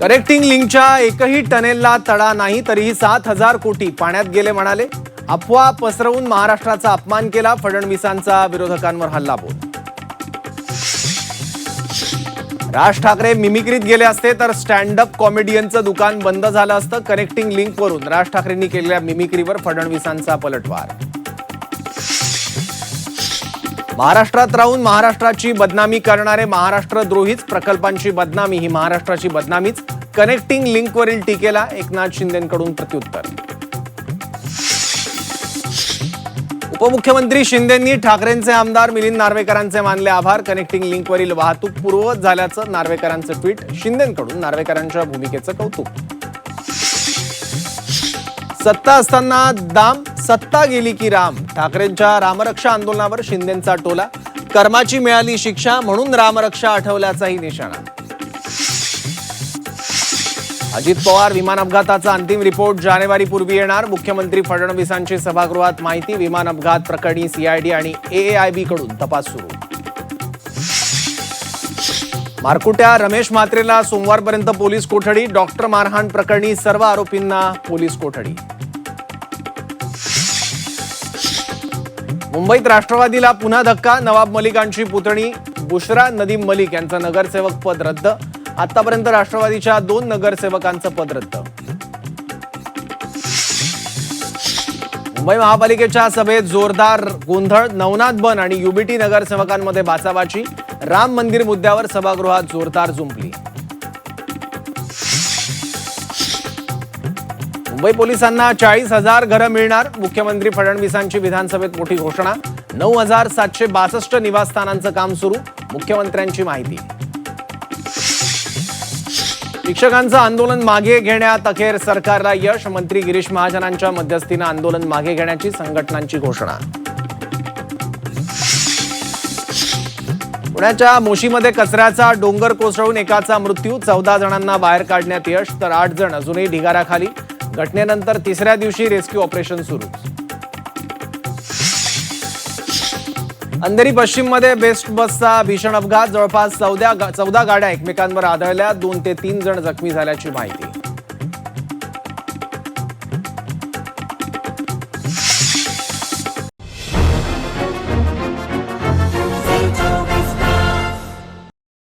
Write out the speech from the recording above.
Connecting लिंकच्या एकही टनेलला तडा नाही, तरीही 7,000 कोटी पाण्यात गेले म्हणाले. अफवा पसरवून महाराष्ट्राचा अपमान केला. फडणवीसांचा विरोधकांवर हल्लाबोल. राज ठाकरे मिमिक्रीत गेले असते तर स्टँड अप कॉमेडियनचं दुकान बंद झालं असतं. कनेक्टिंग लिंकवरून राज ठाकरेंनी केलेल्या मिमिक्रीवर फडणवीसांचा पलटवार. महाराष्ट्रात राहून महाराष्ट्राची बदनामी करणारे महाराष्ट्रद्रोहीच. प्रकल्पांची बदनामी ही महाराष्ट्राची बदनामीच. कनेक्टिंग लिंकवरील टीकेला एकनाथ शिंदेंकडून प्रत्युत्तर. उपमुख्यमंत्री शिंदेंनी ठाकरेंचे आमदार मिलिंद नार्वेकरांचे मानले आभार. कनेक्टिंग लिंकवरील वाहतूक पूर्ववत झाल्याचं नार्वेकरांचं ट्विट. शिंदेंकडून नार्वेकरांच्या भूमिकेचं कौतुक. सत्ता असताना दाम, सत्ता गेली की राम. ठाकरेंच्या रामरक्षा आंदोलनावर शिंदेंचा टोला. कर्माची मिळाली शिक्षा म्हणून रामरक्षा आठवल्याचाही निशाणा. अजित पवार विमान अपघाताचा अंतिम रिपोर्ट जानेवारीपूर्वी येणार. मुख्यमंत्री फडणवीसांची सभागृहात माहिती. विमान अपघात प्रकरणी सीआयडी आणि एएआयबी कडून तपास सुरू. मारकुट्या रमेश म्हात्रेला सोमवारपर्यंत पोलीस कोठडी. डॉक्टर मारहाण प्रकरणी सर्व आरोपींना पोलीस कोठडी. मुंबईत राष्ट्रवादीला पुन्हा धक्का. नवाब मलिकांची पुतणी बुशरा नदीम मलिक यांचं नगरसेवक पद रद्द. आतापर्यंत राष्ट्रवादीच्या 2 नगरसेवकांचं पद रद्द. मुंबई महापालिकेच्या सभेत जोरदार गोंधळ. नवनाथ बन आणि युबीटी नगरसेवकांमध्ये बाचाबाची. राम मंदिर मुद्द्यावर सभागृहात जोरदार जुंपली. मुंबई पोलिसांना 40,000 घरं मिळणार. मुख्यमंत्री फडणवीसांची विधानसभेत मोठी घोषणा. 9,762 निवासस्थानांचं काम सुरू. मुख्यमंत्र्यांची माहिती. शिक्षकांचं आंदोलन मागे घेण्यात अखेर सरकारला यश. मंत्री गिरीश महाजनांच्या मध्यस्थीनं आंदोलन मागे घेण्याची संघटनांची घोषणा. पुण्याच्या मोशीमध्ये कचऱ्याचा डोंगर कोसळून एकाचा मृत्यू. 14 जणांना बाहेर काढण्यात यश, तर 8 जण अजूनही ढिगाराखाली. घटनेनंतर 3ऱ्या दिवशी रेस्क्यू ऑपरेशन सुरू. अंधेरी पश्चिममध्ये बेस्ट बसचा भीषण अपघात. जवळपास 14 गाड्या एकमेकांवर आदळल्या. 2 ते 3 जण जखमी झाल्याची माहिती.